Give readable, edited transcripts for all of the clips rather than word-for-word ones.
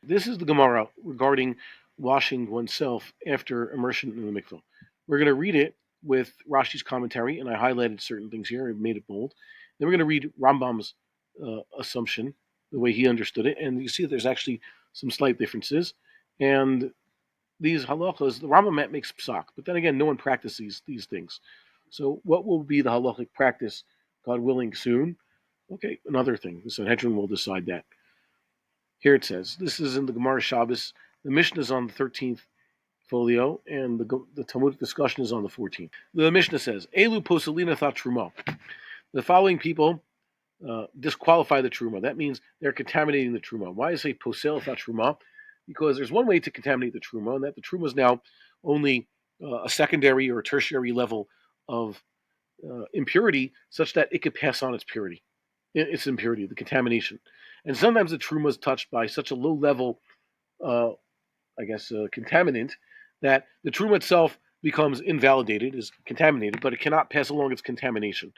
This is the Gemara regarding washing oneself after immersion in the mikveh. We're going to read it with Rashi's commentary, and I highlighted certain things here. I made it bold. Then we're going to read Rambam's assumption, the way he understood it, and you see that there's actually some slight differences. And these halachas, the Rambam makes psak, but then again, no one practices these things. So, what will be the halachic practice, God willing, soon? Okay, another thing. The Sanhedrin will decide that. Here it says, this is in the Gemara Shabbos. The Mishnah is on the 13th folio, and the Talmudic discussion is on the 14th. The Mishnah says, Elu poselina tha truma. The following people disqualify the truma. That means they're contaminating the truma. Why is it posel tha truma? Because there's one way to contaminate the truma, and that the truma is now only a secondary or a tertiary level of impurity, such that it could pass on its purity, its impurity, the contamination. And sometimes the truma is touched by such a low level, contaminant, that the truma itself becomes invalidated, is contaminated, but it cannot pass along its contamination.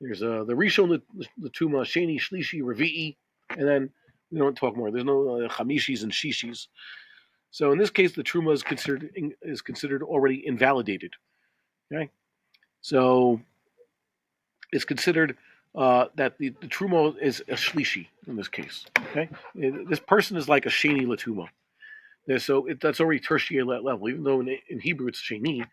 There's the Rishon, the Tuma, Sheni, Shlishi, Revi'i, and then we don't talk more. There's no Chamishis and Shishis. So in this case, the Truma is considered already invalidated. Okay, so it's considered that the Truma is a Shlishi in this case. Okay, this person is like a Sheni Latuma. So that's already tertiary level. Even though in Hebrew it's Sheni,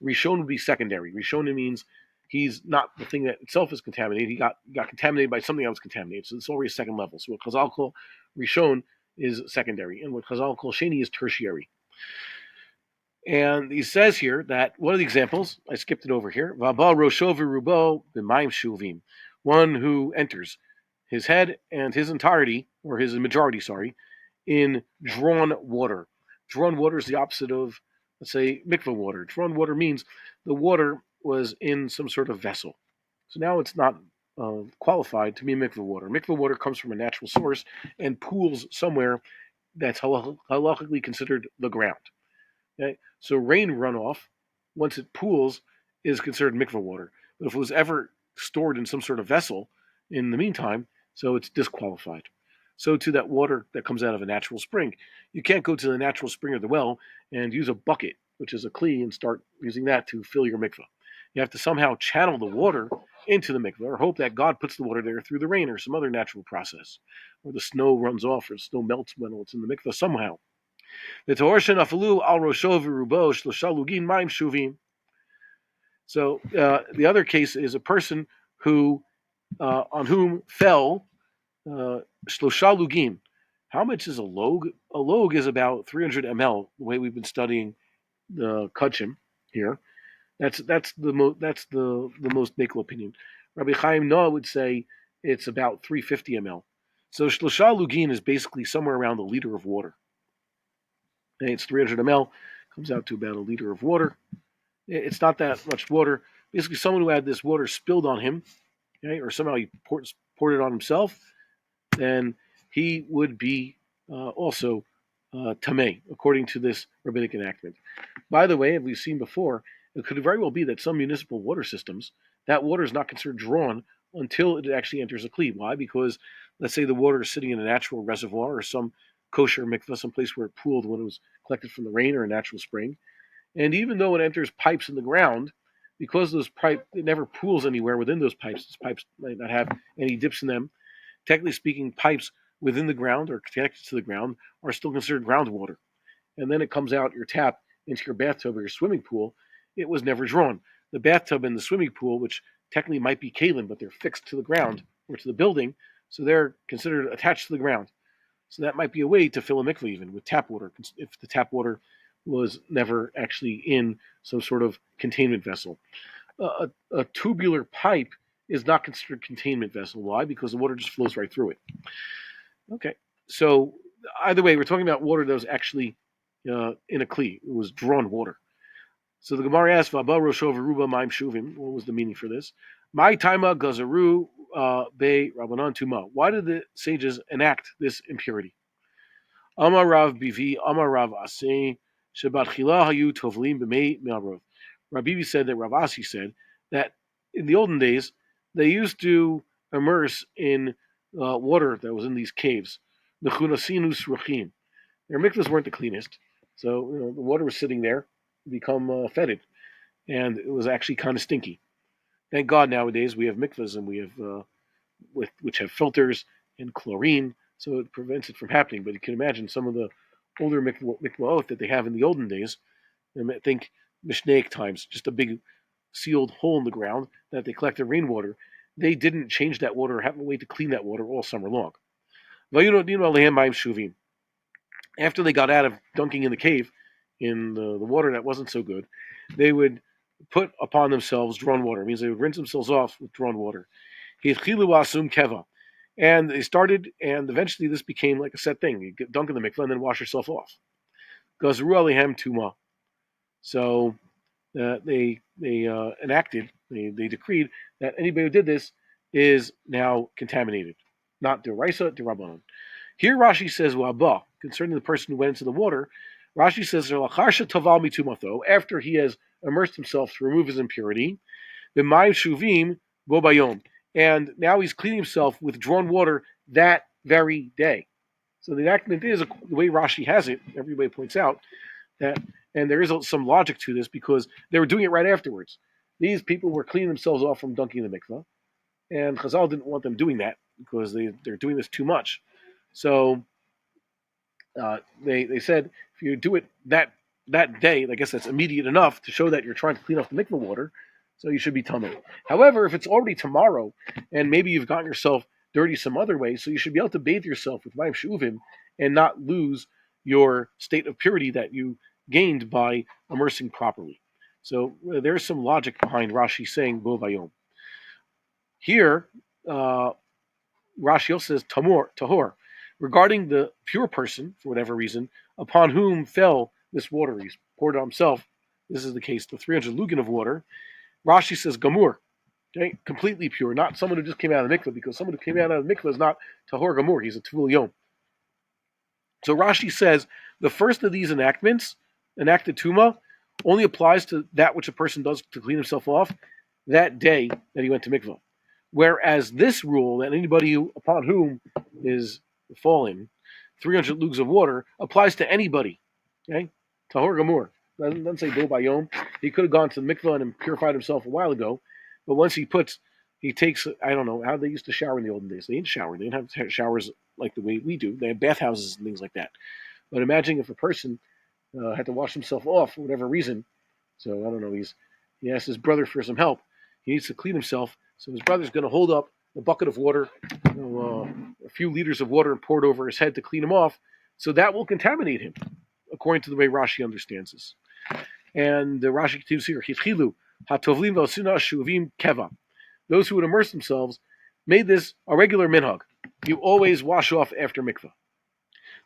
Rishon would be secondary. Rishon means he's not the thing that itself is contaminated. He got contaminated by something that was contaminated. So it's already a second level. So what Chazal call Rishon is secondary, and what Chazal call Sheni is tertiary. And he says here that one of the examples, I skipped it over here, V'abal rosho v'rubo b'mayim shuvim, one who enters his head and his entirety, or his majority, in drawn water. Drawn water is the opposite of, let's say, mikveh water. Drawn water means the water was in some sort of vessel. So now it's not qualified to be mikveh water. Mikveh water comes from a natural source and pools somewhere that's halachically considered the ground. Okay? So rain runoff, once it pools, is considered mikveh water. But if it was ever stored in some sort of vessel in the meantime, so it's disqualified. So to that water that comes out of a natural spring. You can't go to the natural spring or the well and use a bucket, which is a kli, and start using that to fill your mikveh. You have to somehow channel the water into the mikveh, or hope that God puts the water there through the rain or some other natural process, or the snow runs off, or the snow melts when it's in the mikveh somehow. So the other case is a person who on whom fell shlosha lugin. How much is a log? A log is about 300 ml. The way we've been studying the kachim here, that's the most naked opinion. Rabbi Chaim Noah would say it's about 350 ml. So shlosha lugin is basically somewhere around a liter of water. And it's 300 ml, comes out to about a liter of water. It's not that much water. Basically, someone who had this water spilled on him, okay, or somehow he poured it on himself, then he would be also tameh, according to this rabbinic enactment. By the way, as we've seen before, it could very well be that some municipal water systems, that water is not considered drawn until it actually enters a kli. Why? Because, let's say the water is sitting in a natural reservoir or some kosher mikveh, some place where it pooled when it was collected from the rain or a natural spring. And even though it enters pipes in the ground, because those pipes, it never pools anywhere within those pipes. Those pipes might not have any dips in them. Technically speaking, pipes within the ground or connected to the ground are still considered groundwater. And then it comes out your tap into your bathtub or your swimming pool. It was never drawn. The bathtub and the swimming pool, which technically might be kalim, but they're fixed to the ground or to the building, so they're considered attached to the ground. So that might be a way to fill a mikveh even with tap water, if the tap water was never actually in some sort of containment vessel. A tubular pipe is not considered containment vessel. Why? Because the water just flows right through it. Okay, so either way, we're talking about water that was actually in a kli. It was drawn water. So the Gemara asks, "V'aba rosho v'ruba ma'im shuvim." What was the meaning for this? My taima gazaru be rabbanan tuma. Why did the sages enact this impurity? Amar Rav Bivi, Amar Rav Aseh, Shebat Chila Hayu Tovlim B'mei Me'arov. Rabbi Bivi said that Rav Asi said that in the olden days they used to immerse in water that was in these caves, Mechunasinus Ruchim. their mikvahs weren't the cleanest. So the water was sitting there, become fetid, and it was actually kind of stinky. Thank God nowadays we have mikvahs and we have which have filters and chlorine, so it prevents it from happening. But you can imagine some of the older mikvahot that they have in the olden days. I think Mishnaic times, just a big sealed hole in the ground that they collected rainwater. They didn't change that water or have a way to clean that water all summer long. After they got out of dunking in the cave, in the water that wasn't so good, they would put upon themselves drawn water. It means they would rinse themselves off with drawn water. And they started, and eventually this became like a set thing. You dunk in the mikveh and then wash yourself off. Gazru alehem tuma. So they enacted, they decreed that anybody who did this is now contaminated, not deraisa, derabbanon. Here Rashi says wabah concerning the person who went into the water. Rashi says after he has immersed himself to remove his impurity, the mayim shuvim bobayom, and now he's cleaning himself with drawn water that very day. So the enactment is the way Rashi has it. Everybody points out that, and there is some logic to this because they were doing it right afterwards. These people were cleaning themselves off from dunking in the mikveh, and Chazal didn't want them doing that because they're doing this too much. So they said if you do it that day, I guess that's immediate enough to show that you're trying to clean off the mikveh water, so you should be tamei. However, if it's already tomorrow and maybe you've gotten yourself dirty some other way, so you should be able to bathe yourself with mayim shuvim and not lose your state of purity that you gained by immersing properly. So there's some logic behind Rashi saying bo vayom. Here, Rashi also says tahor, regarding the pure person, for whatever reason, upon whom fell this water. He's poured it on himself. This is the case, the 300 lugin of water. Rashi says gamur, okay, completely pure, not someone who just came out of the mikveh, because someone who came out of the mikveh is not tahor gamur, he's a tvul yom. So Rashi says the first of these enactments, enacted tuma, only applies to that which a person does to clean himself off that day that he went to mikveh. Whereas this rule, that anybody upon whom is fallen 300 lugs of water, applies to anybody. Okay, tahor gamur. Doesn't say bo bayom. He could have gone to the mikveh and purified himself a while ago, but once he takes, I don't know how they used to shower in the olden days. They didn't shower. They didn't have showers like the way we do. They had bathhouses and things like that. But imagine if a person had to wash himself off for whatever reason. So I don't know. He asked his brother for some help. He needs to clean himself. So his brother's going to hold up a bucket of water, a few liters of water, and pour it over his head to clean him off. So that will contaminate him, according to the way Rashi understands this. And the Rashi continues here: Hitchilu hatovlim v'osina shuvim keva. Those who would immerse themselves made this a regular minhag. You always wash off after mikveh.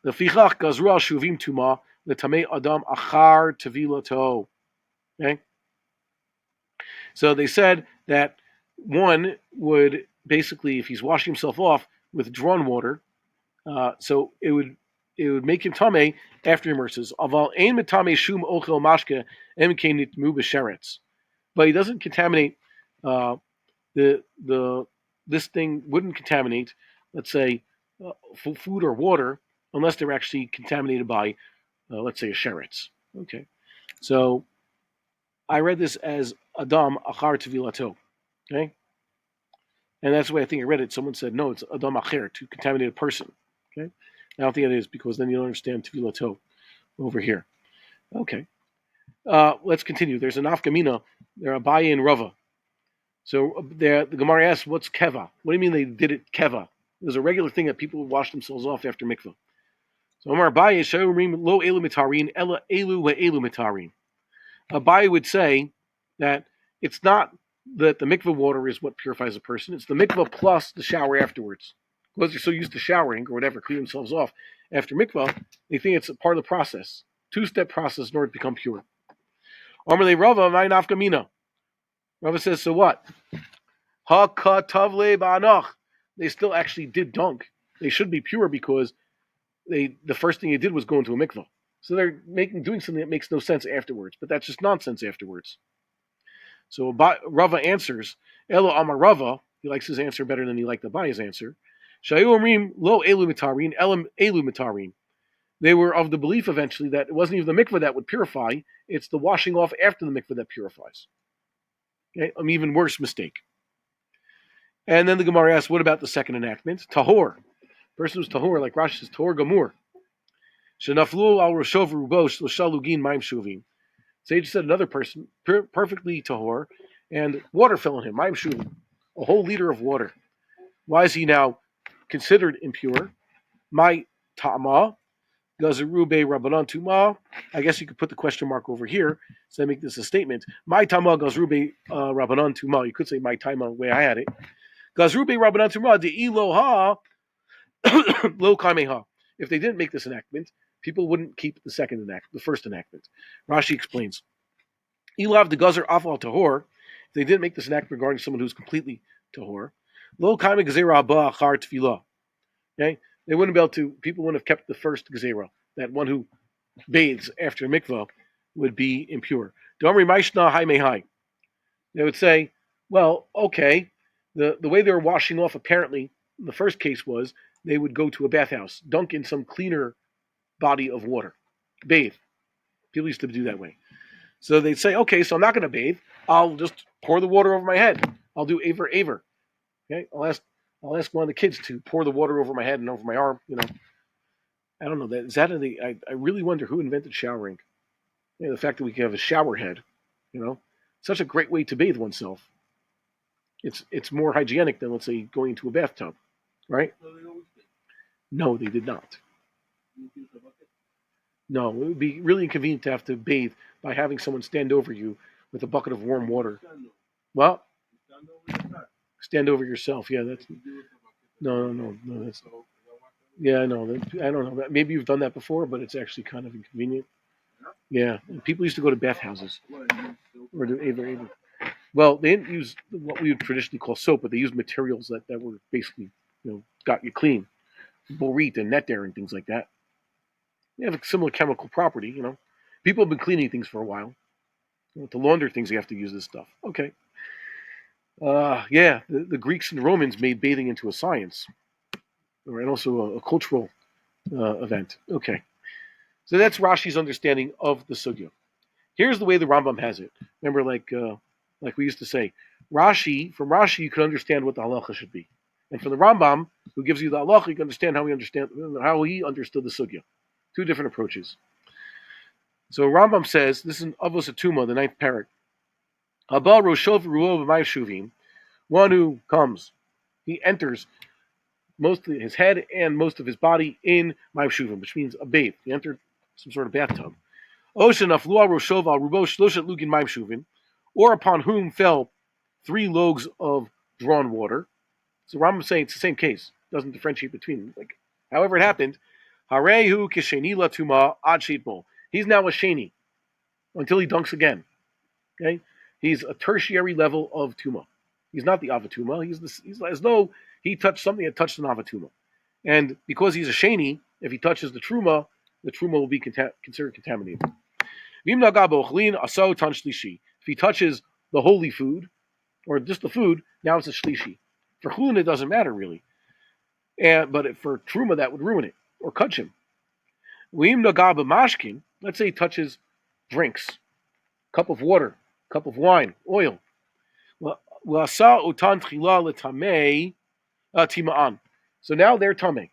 The fichach gazru al shuvim tuma l'tamei adam achar tevilato. Okay. So they said that one would basically, if he's washing himself off with drawn water, so it would make him tamei after he immerses. Aval ein metamei shum ochel mashke emke nitmu b'sheretz, but he doesn't contaminate. This thing wouldn't contaminate, let's say, food or water unless they're actually contaminated by, let's say, a sheretz. Okay, so I read this as Adam Achar Tevilato. Okay? And that's the way I think I read it. Someone said, no, it's Adam Acher, to contaminate a person. Okay? I don't think it is, because then you don't understand Tevilato over here. Okay. Let's continue. There's an Afkamina. There are Abaye and Rava. So the Gemara asks, what's Keva? What do you mean they did it Keva? It was a regular thing that people would wash themselves off after mikveh. So Omar Abaye, Shayurim lo elu mitarin, ela elu wa elu mitarin. Abaye would say that it's not that the mikveh water is what purifies a person. It's the mikveh plus the shower afterwards. Because they're so used to showering or whatever, cleaning themselves off after mikveh, they think it's a part of the process. Two-step process in order to become pure. Amarle Rava, my nafkamina. Rava says, so what? Ha katavle ba'anach. They still actually did dunk. They should be pure because the first thing they did was go into a mikveh. So they're doing something that makes no sense afterwards, but that's just nonsense afterwards. So Rava answers, Elo Amar Rava, he likes his answer better than he liked Abaye's answer. Shayu Omrim lo elu mitarin, elam elu mitarin. They were of the belief eventually that it wasn't even the mikveh that would purify; it's the washing off after the mikveh that purifies. Okay, an even worse mistake. And then the Gemara asks, what about the second enactment? Tahor. Person who's tahor, like Rashi says, tahor gamur. Shenaflu al roshov rubo shalugin maim shuvim. Sage said another person, perfectly tahor, and water fell on him, maim shuvim, a whole liter of water. Why is he now considered impure? My ta'ama, gazarube rabbanan tuma. I guess you could put the question mark over here, so I make this a statement. My ta'ama gazarube rabbanan tuma. You could say my ta'ama the way I had it. Gazrube Rabbanan Tumah de Eloha Lo Kameha. If they didn't make this enactment, people wouldn't keep the first enactment. Rashi explains. Elav de Gazer Afal Tahor. If they didn't make this enactment regarding someone who's completely Tahor. Lo Kame Gezerah Ba Char Tfilah. Okay? They wouldn't be able to, people wouldn't have kept the first Gezerah. That one who bathes after mikvah would be impure. Domri Maishna Hai Mehai. They would say, well, okay, the way they were washing off, apparently, the first case was they would go to a bathhouse, dunk in some cleaner body of water, bathe. People used to do that way. So they'd say, okay, so I'm not going to bathe. I'll just pour the water over my head. I'll do aver. Okay, I'll ask one of the kids to pour the water over my head and over my arm. I don't know. I really wonder who invented showering. The fact that we can have a shower head, such a great way to bathe oneself. It's more hygienic than, let's say, going into a bathtub, right? No, they did not. No, it would be really inconvenient to have to bathe by having someone stand over you with a bucket of warm water. Well, stand over yourself. Yeah, that's no. That's yeah, no. I don't know. Maybe you've done that before, but it's actually kind of inconvenient. Yeah, people used to go to bathhouses or do aver. Well, they didn't use what we would traditionally call soap, but they used materials that were basically, got you clean. Borite and nether and things like that. They have a similar chemical property, People have been cleaning things for a while. To launder things, you have to use this stuff. Okay. Yeah, the Greeks and Romans made bathing into a science, and also a cultural event. Okay. So that's Rashi's understanding of the sugya. Here's the way the Rambam has it. Remember, like we used to say, from Rashi, you can understand what the halacha should be. And from the Rambam, who gives you the halacha, you can understand how he understood the sugya. Two different approaches. So Rambam says, this is in Avos Atuma, the ninth parak. Haba Roshov Ruov Shuvim, one who comes, he enters most of his head and most of his body in Shuvim, which means a bathe. He entered some sort of bathtub. Oshan Aflua Roshov Al Rubo Shloshat Lugin Shuvim, or upon whom fell 3 logs of drawn water. So Rambam is saying it's the same case. Doesn't differentiate between them. However it happened, Harehu Kisheni Latuma Ad Sheitbol. He's now a sheni until he dunks again. Okay, he's a tertiary level of tuma. He's not the avatuma. He's as though he touched something that touched an avatuma. And because he's a sheni, if he touches the truma will be considered contaminated. If he touches the holy food, or just the food, now it's a shlishi. For chulin, it doesn't matter really. But for truma, that would ruin it, or cut him. Let's say he touches drinks, cup of water, cup of wine, oil. So now they're tameh.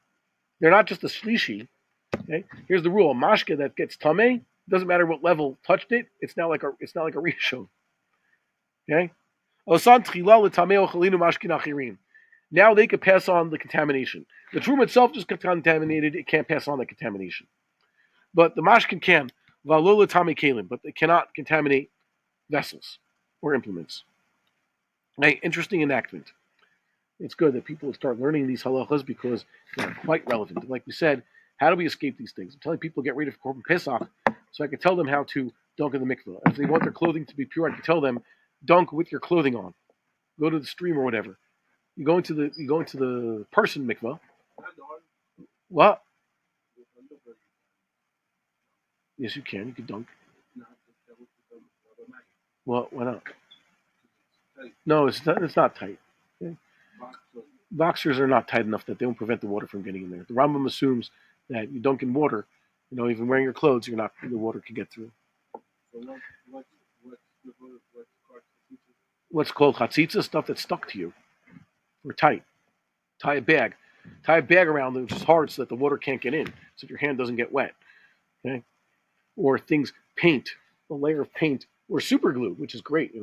They're not just a shlishi. Okay? Here's the rule: a mashke that gets tameh, doesn't matter what level touched it. It's not like a rishon. Okay. Now they could pass on the contamination. The truma itself just got contaminated; it can't pass on the contamination. But the mashkin can, but they cannot contaminate vessels or implements. Hey, interesting enactment. It's good that people start learning these halachas because they're quite relevant. Like we said, how do we escape these things? I'm telling people to get ready for Korban Pesach, so I can tell them how to dunk in the mikveh. If they want their clothing to be pure, I can tell them dunk with your clothing on. Go to the stream or whatever. You go into the person mikveh. What? Yes, you can. You can dunk. Well, why not? No, it's not tight. Okay? Boxers are not tight enough that they won't prevent the water from getting in there. The Rambam assumes that you dunk in water Even wearing your clothes, you're not the water can get through. So What's called chatzitza, stuff that's stuck to you or tight. Tie a bag. Tie a bag around it, which is hard so that the water can't get in, so that your hand doesn't get wet. Okay? Or things, paint, a layer of paint, or super glue, which is great,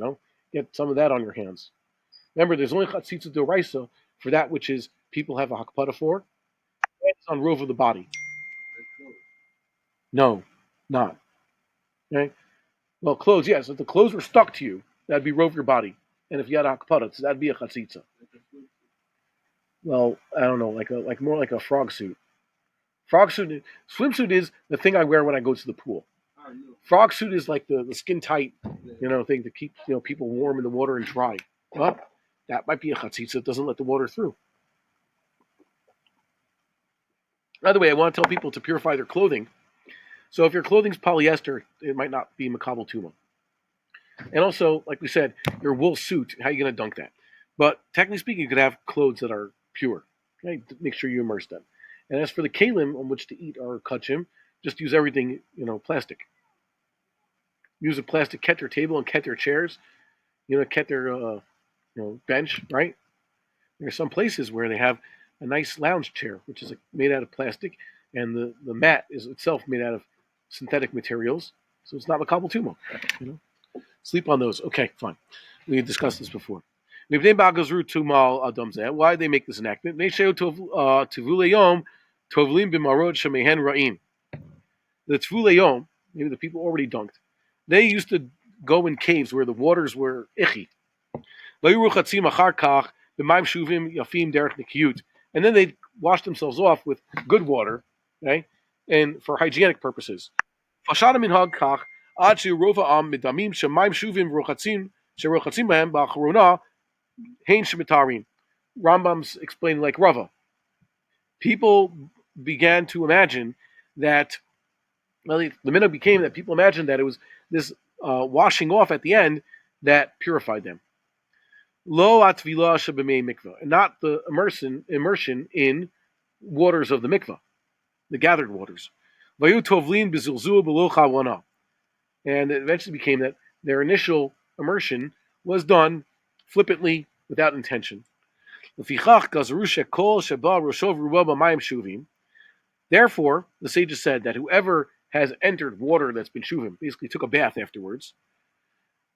Get some of that on your hands. Remember, there's only chatzitza d'oraisa for that which is people have a hakpada for, and it's on rove of the body. No, not. Okay? Well, clothes, yes. If the clothes were stuck to you, that'd be rove your body. And if you had a hakpada, so that'd be a chatzitza. Well, I don't know, like more like a frog suit. Frog suit, swimsuit is the thing I wear when I go to the pool. Frog suit is like the skin tight, thing to keep people warm in the water and dry. Well, that might be a chatzitza that doesn't let the water through. By the way, I want to tell people to purify their clothing. So if your clothing's polyester, it might not be makabel tuma. And also, like we said, your wool suit, how are you going to dunk that? But technically speaking, you could have clothes that are pure. Okay? Make sure you immerse them. And as for the kalim on which to eat or kachim, just use everything, plastic. Use a plastic keter table and keter chairs, keter, bench, right? There are some places where they have a nice lounge chair, which is made out of plastic, and the mat is itself made out of synthetic materials, so it's not makabel tuma. Sleep on those. Okay, fine. We discussed this before. Why did they make this enactment? The Tvuleyom, maybe the people already dunked, they used to go in caves where the waters were ichi. And then they'd wash themselves off with good water, okay, and for hygienic purposes. Rambam's explaining like Rava. People began to imagine that, the minhag became that people imagined that it was this washing off at the end that purified them. Lo atvila shabemei mikvah, and not the immersion in waters of the mikvah, the gathered waters. Vayu tovlin bezilzul below chawana, and it eventually became that their initial immersion was done flippantly without intention. Therefore, the sages said that whoever has entered water that's been shuvim, basically took a bath afterwards,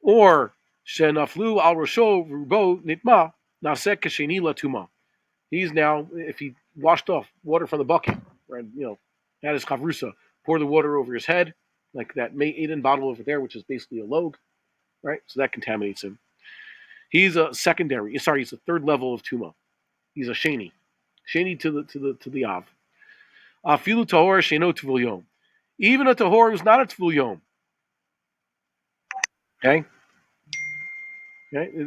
or shenaflu al rosho rubo nitma nasek kasheni latuma. He's now, if he washed off water from the bucket, right, had his chavrusa, pour the water over his head, like that May bottle over there, which is basically a log, right? So that contaminates him. He's a he's a third level of tuma. He's a sheni to the av. Afilu tahor sheno tvul yom. Even a tahor who's not a tvul yom. Okay?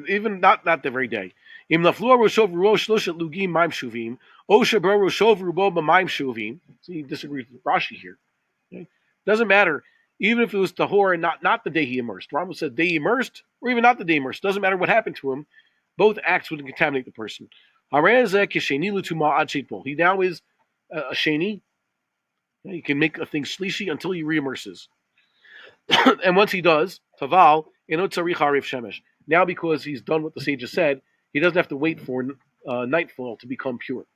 Even not the very day. Im lafluar roshov rosh loshet lugim maim shuvim. Osha bro roshov rubo b'maim shuvim. So he disagrees with Rashi here. Okay? Doesn't matter. Even if it was tahor and not the day he immersed. Rambam said day he immersed, or even not the day he immersed. Doesn't matter what happened to him. Both acts would contaminate the person. He now is a sheni. You can make a thing shlishi until he reimmerses. And once he does, taval, shemesh. Now, because he's done what the sages said, he doesn't have to wait for nightfall to become pure.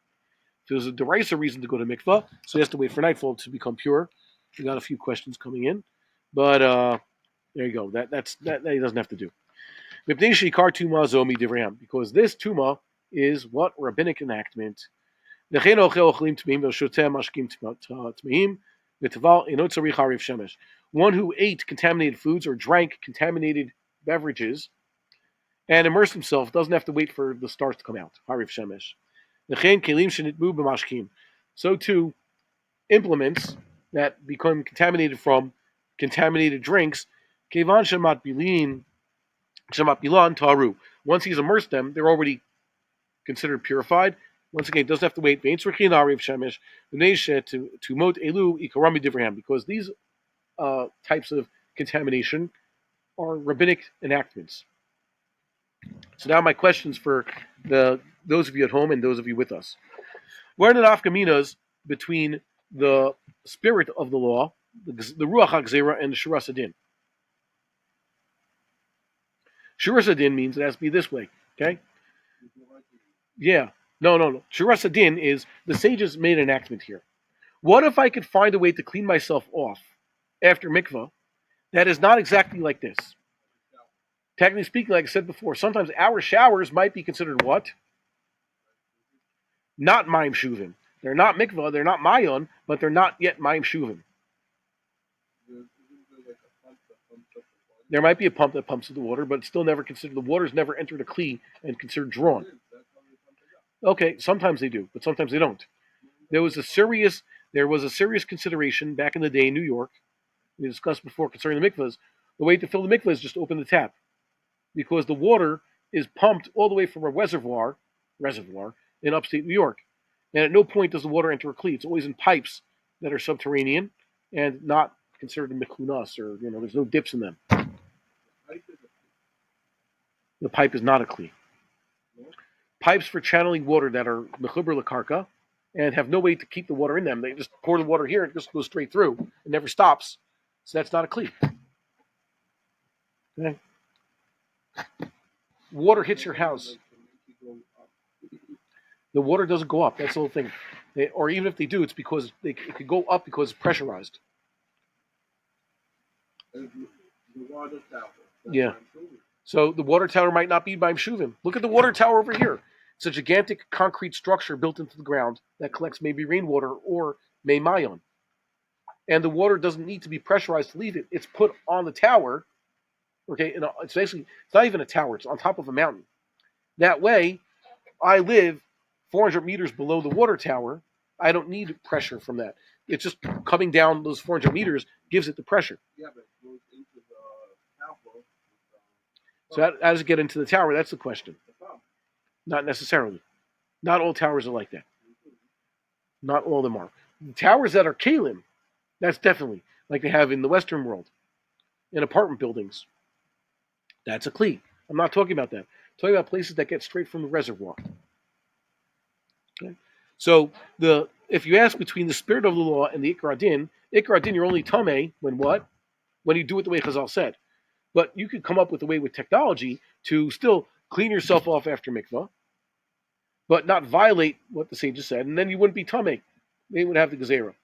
If there's a derisa reason to go to mikvah, so he has to wait for nightfall to become pure. We got a few questions coming in, but there you go. That he doesn't have to do. Because this tuma is what rabbinic enactment. One who ate contaminated foods or drank contaminated beverages and immersed himself doesn't have to wait for the stars to come out. Harif shemesh. So too, implements that become contaminated from contaminated drinks, once he's immersed them, they're already considered purified. Once again, it doesn't have to wait. Because these types of contamination are rabbinic enactments. So now my questions for those of you at home and those of you with us. What are the nafkaminas between the spirit of the law, the Ruach HaGzera and the Shuras Adin. Shuras Adin means it has to be this way. Okay? Yeah. No. Shuras Adin is the sages made an enactment here. What if I could find a way to clean myself off after mikvah that is not exactly like this? Technically speaking, like I said before, sometimes our showers might be considered what? Not Mayim Shuvim. They're not mikvah, they're not mayon, but they're not yet Mayim Shuvim. There might be a pump that pumps the water, but it's still never considered. The water's never entered a kli and considered drawn. Okay, sometimes they do, but sometimes they don't. There was a serious consideration back in the day in New York. We discussed before concerning the mikvahs. The way to fill the mikvah is just open the tap, because the water is pumped all the way from a reservoir in upstate New York, and at no point does the water enter a kli. It's always in pipes that are subterranean and not considered a miklunas, or there's no dips in them. The pipe is not a kli. Pipes for channeling water that are mechuber lekarka and have no way to keep the water in them. They just pour the water here and it just goes straight through. It never stops. So that's not a kli. Okay. Water hits your house. The water doesn't go up. That's the whole thing. Or even if they do, it's because it could go up because it's pressurized. Yeah. So the water tower might not be by Shuvim. Look at the water tower over here. It's a gigantic concrete structure built into the ground that collects maybe rainwater or mayon. And the water doesn't need to be pressurized to leave it. It's put on the tower. Okay, and it's not even a tower. It's on top of a mountain. That way, I live 400 meters below the water tower. I don't need pressure from that. It's just coming down those 400 meters gives it the pressure. Yeah, but it goes into the tower. So how does it get into the tower? That's the question. Not necessarily. Not all towers are like that. Not all of them are. The towers that are kalim, that's definitely like they have in the Western world, in apartment buildings. That's a kli. I'm not talking about that. I'm talking about places that get straight from the reservoir. Okay? So if you ask between the spirit of the law and the Ikar Adin, you're only tameh when what? When you do it the way Chazal said. But you could come up with a way with technology to still clean yourself off after mikvah, but not violate what the sages said, and then you wouldn't be tameh. They would have the gezerah.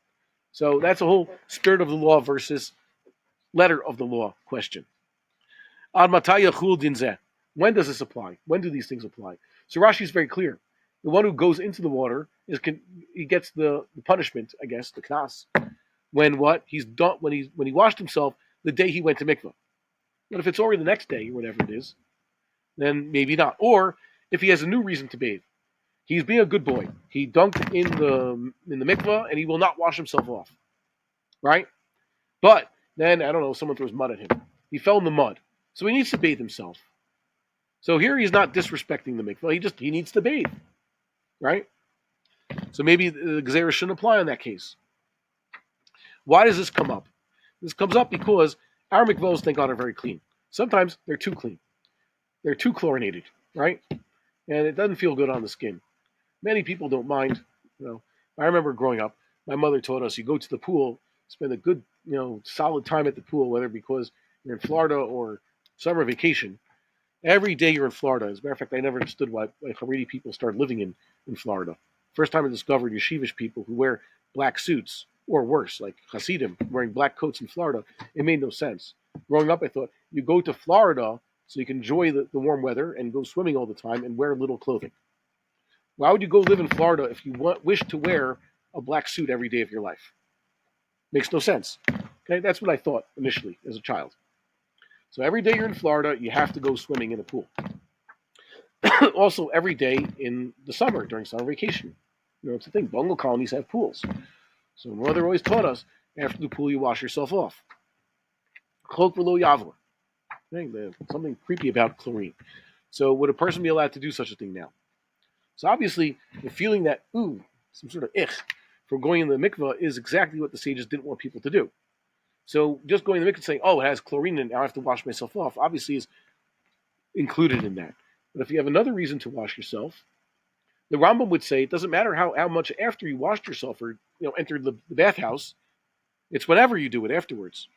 So that's a whole spirit of the law versus letter of the law question. Ad matay yachul din zeh. When does this apply? When do these things apply? So Rashi is very clear. The one who goes into the water he gets the punishment, I guess, the knas, when what he's done when he washed himself the day he went to mikvah. But if it's already the next day or whatever it is, then maybe not. Or if he has a new reason to bathe, he's being a good boy. He dunked in the mikvah and he will not wash himself off, right? But then I don't know, someone throws mud at him. He fell in the mud, so he needs to bathe himself. So here he's not disrespecting the mikvah. He needs to bathe, right? So maybe the gezerah shouldn't apply in that case. Why does this come up? This comes up because our mikvahs, thank God, are very clean. Sometimes they're too clean. They're too chlorinated, right? And it doesn't feel good on the skin. Many people don't mind. I remember growing up, my mother taught us you go to the pool, spend a good, solid time at the pool, whether because you're in Florida or summer vacation. Every day you're in Florida. As a matter of fact, I never understood why Haredi people started living in Florida. First time I discovered yeshivish people who wear black suits, or worse, like Hasidim, wearing black coats in Florida. It made no sense. Growing up, I thought, you go to Florida so you can enjoy the warm weather and go swimming all the time and wear little clothing. Why would you go live in Florida if you wish to wear a black suit every day of your life? Makes no sense. Okay, that's what I thought initially as a child. So every day you're in Florida, you have to go swimming in a pool. Also, every day in the summer, during summer vacation. It's the thing. Bungalow colonies have pools. So my mother always taught us, after the pool, you wash yourself off. Cloak below yavla. Something creepy about chlorine. So would a person be allowed to do such a thing now? So obviously, the feeling that, some sort of from going in the mikvah is exactly what the sages didn't want people to do. So just going in the mikvah and saying, it has chlorine in it, now I have to wash myself off, obviously is included in that. But if you have another reason to wash yourself, The Rambam would say it doesn't matter how much after you washed yourself or entered the bathhouse. It's whenever you do it afterwards.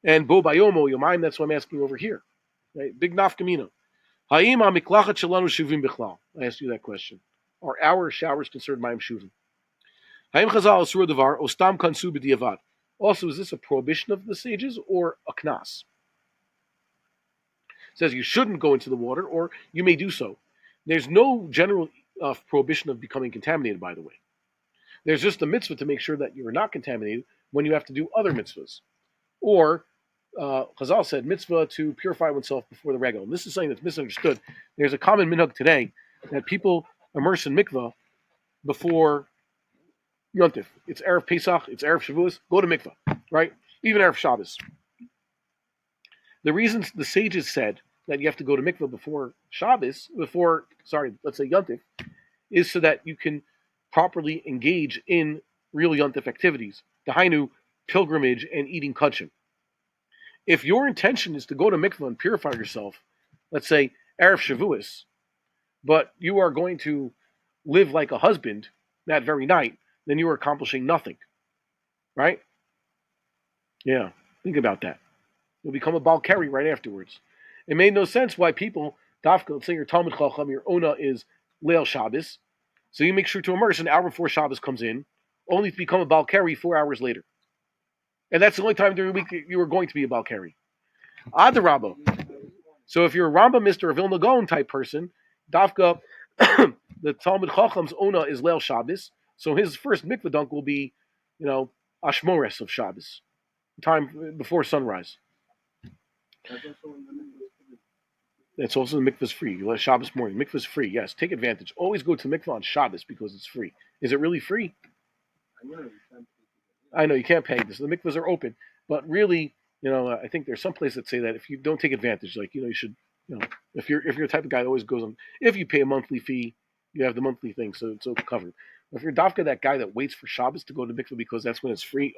And bo bayomo yomaim. That's what I'm asking over here. Right? Big nafkamina. Ha'im ha'miklachat shelanu shuvim bichlal. I asked you that question. Are our showers considered mayim shuvim? Ha'im chazal asur devar ostam kansu b'diavad. Also, is this a prohibition of the sages or a knas? It says you shouldn't go into the water, or you may do so. There's no general prohibition of becoming contaminated, by the way. There's just a mitzvah to make sure that you're not contaminated when you have to do other mitzvahs. Or, Chazal said, mitzvah to purify oneself before the regal. And this is something that's misunderstood. There's a common minhag today that people immerse in mikvah before Yontif. It's Erev Pesach, it's Erev Shavuos, go to mikvah, right? Even Erev Shabbos. The reasons the sages said that you have to go to mikvah before Shabbos, let's say Yontif, is so that you can properly engage in real Yontif activities. The Hainu, pilgrimage, and eating kachim. If your intention is to go to mikvah and purify yourself, let's say Erev Shavuos, but you are going to live like a husband that very night, then you are accomplishing nothing. Right? Yeah, think about that. You'll become a Balkari right afterwards. It made no sense why people, Dafka, let's say your Talmud Chacham, your Ona is Leil Shabbos, so you make sure to immerse an hour before Shabbos comes in, only to become a Balkari 4 hours later. And that's the only time during the week you are going to be a Balkari. Adarabba. So if you're a Rambam, Mr. Vilna Gaon type person, Dafka, the Talmud Chacham's Ona is Leil Shabbos, so his first mikvah dunk will be, Ashmores of Shabbos, time before sunrise. That's also the mikvah's free. You let Shabbos morning. Mikvah's free. Yes, take advantage. Always go to mikvah on Shabbos because it's free. Is it really free? I know you can't pay this. The mikvahs are open, but really, I think there's some places that say that if you don't take advantage, like you should, if you're the type of guy that always goes on. If you pay a monthly fee, you have the monthly thing, so it's covered. If you're Dafka, that guy that waits for Shabbos to go to mikvah because that's when it's free,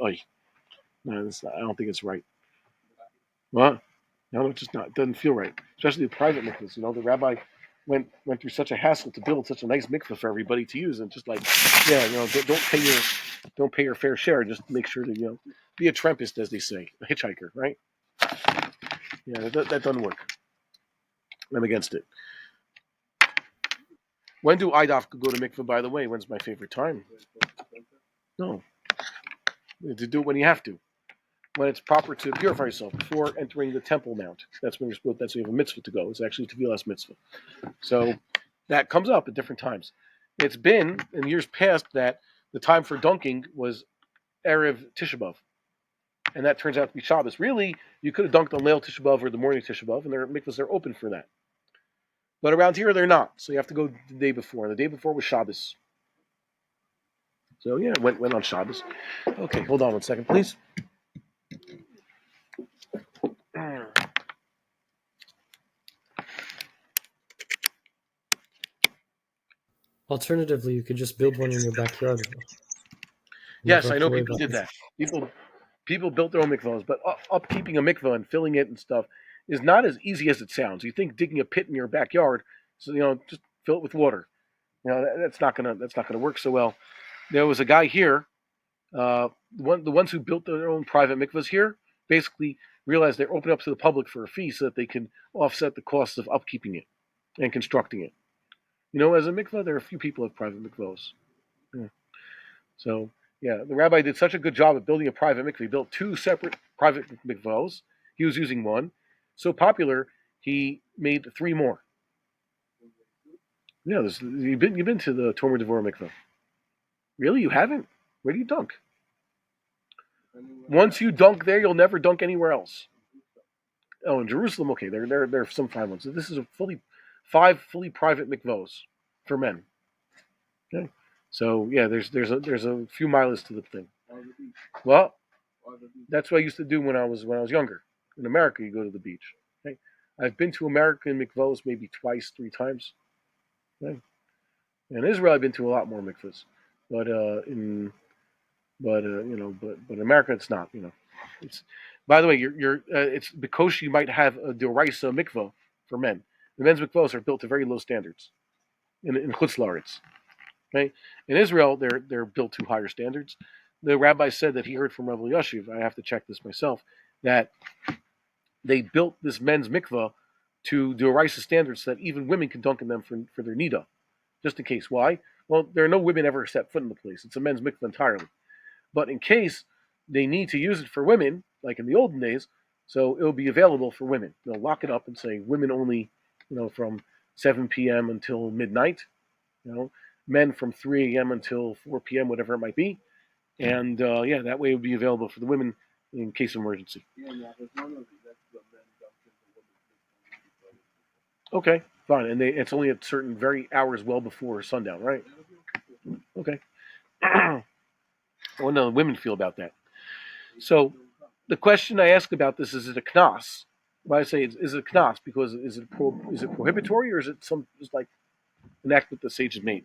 no, I don't think it's right. What? No, it's just not. It doesn't feel right, especially the private mikvahs. The rabbi went through such a hassle to build such a nice mikvah for everybody to use, and just like, don't pay your fair share. Just make sure to be a Trumpist, as they say, a hitchhiker, right? Yeah, that doesn't work. I'm against it. When do IDOF go to mikvah? By the way, when's my favorite time? No, to do it when you have to. When it's proper to purify yourself before entering the temple mount. That's when you're supposed. That's when you have a mitzvah to go. It's actually tevilas mitzvah. So that comes up at different times. It's been in years past that the time for dunking was Erev Tisha B'Av, and that turns out to be Shabbos. Really, you could have dunked on Leil Tisha B'Av or the morning Tisha B'Av, and their mikvahs are open for that. But around here, they're not. So you have to go the day before. And the day before was Shabbos. So yeah, it went on Shabbos. Okay, hold on one second, please. Alternatively, you could just build one in your backyard. Yes, I know people did that. People built their own mikvahs, but upkeeping a mikvah and filling it and stuff is not as easy as it sounds. You think digging a pit in your backyard, so just fill it with water. That's not gonna work so well. There was a guy here, the ones who built their own private mikvahs here, basically realized they're open up to the public for a fee so that they can offset the costs of upkeeping it and constructing it. As a mikvah, there are a few people who have private mikvahs. Yeah. So, yeah, the rabbi did such a good job of building a private mikvah. He built 2 separate private mikvahs. He was using one. So popular, he made 3 more. Yeah, you've been to the Tomer Devorah mikvah. Really, you haven't? Where do you dunk? Once you dunk there, you'll never dunk anywhere else. Oh, in Jerusalem, okay, there are some fine ones. This is 5 fully private mikvahs for men. Okay, so yeah, there's a few miles to the thing. Well, that's what I used to do when I was younger. In America, you go to the beach. Okay? I've been to American mikvahs maybe twice, 3 times. Okay? In Israel, I've been to a lot more mikvahs, but in America, it's not. It's, by the way, it's because you might have a Doraisa mikvah for men. The men's mikvahs are built to very low standards. in Chutz La'aretz. Okay, in Israel they're built to higher standards. The rabbi said that he heard from Rabbi Yashiv. I have to check this myself. That they built this men's mikvah to the Orisa standards so that even women can dunk in them for their nida, just in case. Why? Well, there are no women ever set foot in the place. It's a men's mikvah entirely. But in case they need to use it for women, like in the olden days, so it'll be available for women. They'll lock it up and say women only, from 7 p.m. until midnight, you know, men from 3 a.m. until 4 p.m., whatever it might be. And that way it would be available for the women in case of emergency. Okay, fine. And it's only at certain very hours well before sundown, right? Okay. Well, no, women feel about that. So the question I ask about this is it a knas? Why I say is it a knas? Because is it prohibitory or is it just like an act that the sages made?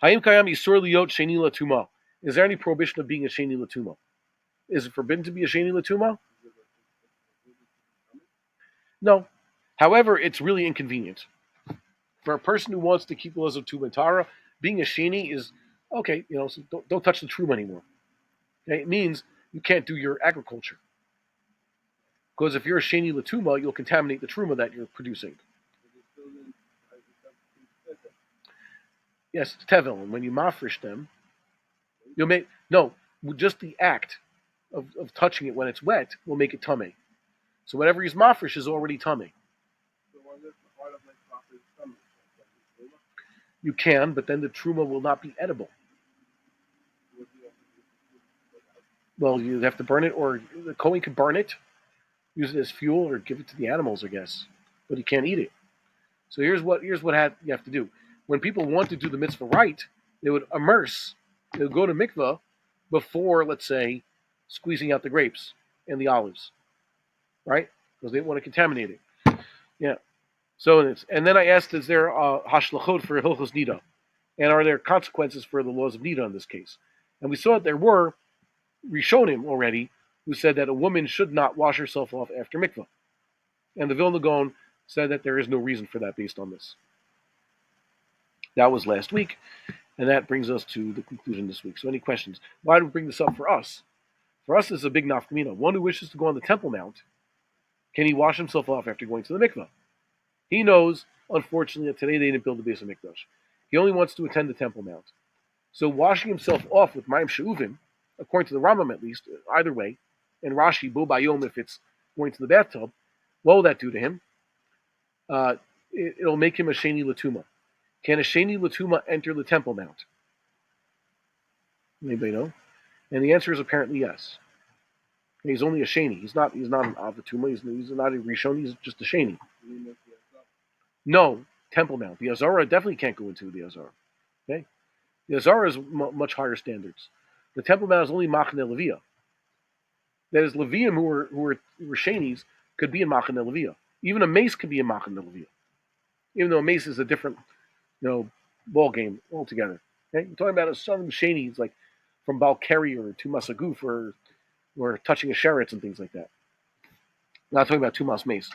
Hayim kayam isur liot sheni latuma. Is there any prohibition of being a sheni latuma? Is it forbidden to be a sheni latuma? No. However, it's really inconvenient for a person who wants to keep the laws of Tuma and Tara. Being a sheni is okay. So don't touch the truma anymore. Okay? It means you can't do your agriculture. Because if you're a sheni latuma, you'll contaminate the truma that you're producing. Yes, it's tevel, and when you mafresh them, you'll make just the act of touching it when it's wet will make it tummy. So whatever is mafresh is already tummy. You can, but then the truma will not be edible. Well, you have to burn it, or the Kohen can burn it, use it as fuel, or give it to the animals, I guess. But he can't eat it. So here's what you have to do. When people want to do the mitzvah right, they would immerse. They would go to mikvah before, let's say, squeezing out the grapes and the olives, right? Because they didn't want to contaminate it. Yeah. So and then I asked, is there hashlachot for hilchos nida, and are there consequences for the laws of nida in this case? And we saw that there were Rishonim already who said that a woman should not wash herself off after mikvah, and the Vilna Gaon said that there is no reason for that based on this. That was last week, and that brings us to the conclusion this week. So any questions? Why do we bring this up for us? For us, this is a big nafkamina. One who wishes to go on the Temple Mount, can he wash himself off after going to the mikvah? He knows, unfortunately, that today they didn't build the base of mikdash. He only wants to attend the Temple Mount. So washing himself off with mayim she'uvim, according to the Rambam at least, either way, and Rashi, bo bayom if it's going to the bathtub, what will that do to him? It'll make him a sheni latuma. Can a sheni latuma enter the Temple Mount? Anybody know? And the answer is apparently yes. He's only a sheni. He's not an avatuma. He's not a rishon. He's just a sheni. No, Temple Mount. The Azara definitely can't go into the Azara. Okay, the Azara is much higher standards. The Temple Mount is only Machane Leviyah. That is, Levium who were shenis could be in Machane Leviyah. Even a mace could be in Machane Leviyah. Even though a mace is a different, ball game altogether. Okay, you're talking about a son shenis like from Balkari or Tumas Aguf or touching a sheretz and things like that. I'm not talking about Tumas mace.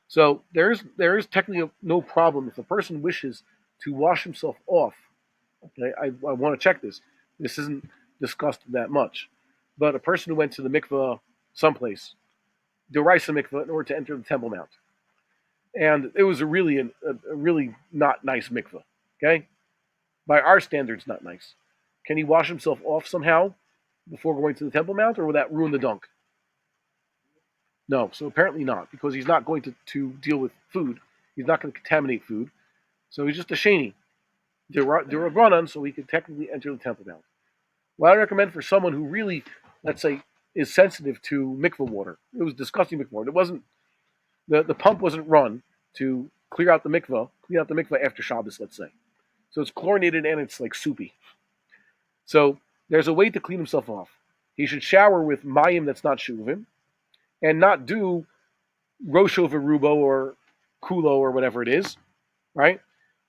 So there is technically no problem if a person wishes to wash himself off. Okay, I want to check this. This isn't discussed that much, but a person who went to the mikveh someplace, Doraisa mikveh, in order to enter the Temple Mount, and it was a really not nice mikveh. Okay, by our standards, not nice. Can he wash himself off somehow before going to the Temple Mount, or will that ruin the dunk? No, so apparently not, because he's not going to deal with food. He's not going to contaminate food. So he's just a sheni. Duragranan, so he could technically enter the Temple Mount. What I recommend for someone who really, let's say, is sensitive to mikveh water. It was disgusting mikveh water. It wasn't, the pump wasn't run to clean out the mikveh after Shabbos, let's say. So it's chlorinated and it's like soupy. So there's a way to clean himself off. He should shower with mayim that's not shuvim, and not do Rosho Verubo or Kulo or whatever it is, right?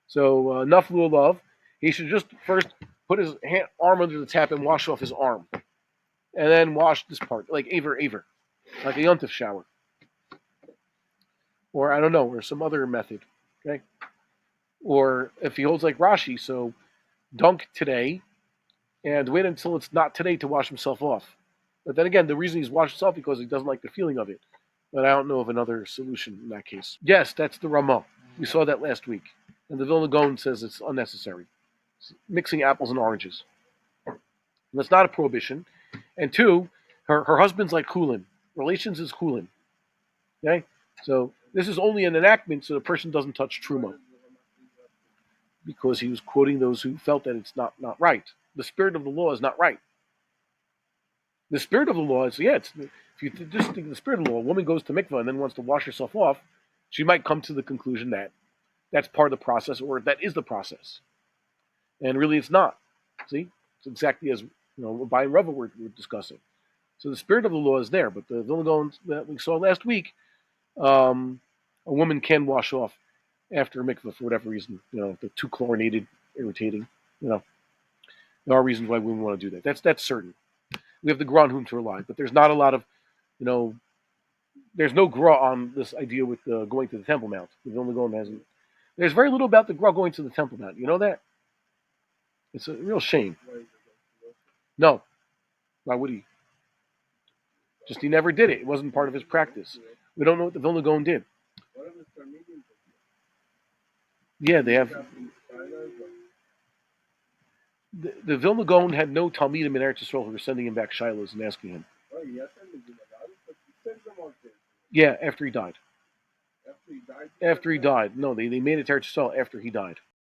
So Naflu Love, he should just first put his arm under the tap and wash off his arm. And then wash this part, like Aver, like a Yontif shower. Or I don't know, or some other method, okay? Or if he holds like Rashi, so dunk today and wait until it's not today to wash himself off. But then again, the reason he's washed himself because he doesn't like the feeling of it. But I don't know of another solution in that case. Yes, that's the Ramah. We saw that last week. And the Vilna Gaon says it's unnecessary. It's mixing apples and oranges. And that's not a prohibition. And two, her husband's like Chulin. Relations is Chulin. Okay? So this is only an enactment so the person doesn't touch Truma. Because he was quoting those who felt that it's not right. The spirit of the law is not right. The spirit of the law is, yeah, if you just think of the spirit of the law, a woman goes to mikvah and then wants to wash herself off, she might come to the conclusion that that's part of the process or that is the process. And really it's not. See? It's exactly as Rabbi and Rava were discussing. So the spirit of the law is there, but the Vilna Gaon that we saw last week, a woman can wash off after a mikvah for whatever reason. They're too chlorinated, irritating. There are reasons why women want to do that. That's certain. We have the Gra on whom to rely, but there's not a lot of, there's no Gra on this idea with going to the Temple Mount. The Vilna Gaon hasn't. There's very little about the Gra going to the Temple Mount. You know that? It's a real shame. No, why would he? Just he never did it. It wasn't part of his practice. We don't know what the Vilna Gaon did. Yeah, they have. The Vilna Gaon had no Talmidim in Eretz Yisrael who were sending him back shilos and asking him. Yeah, after he died. After he died. No, they made it to Eretz Yisrael after he died.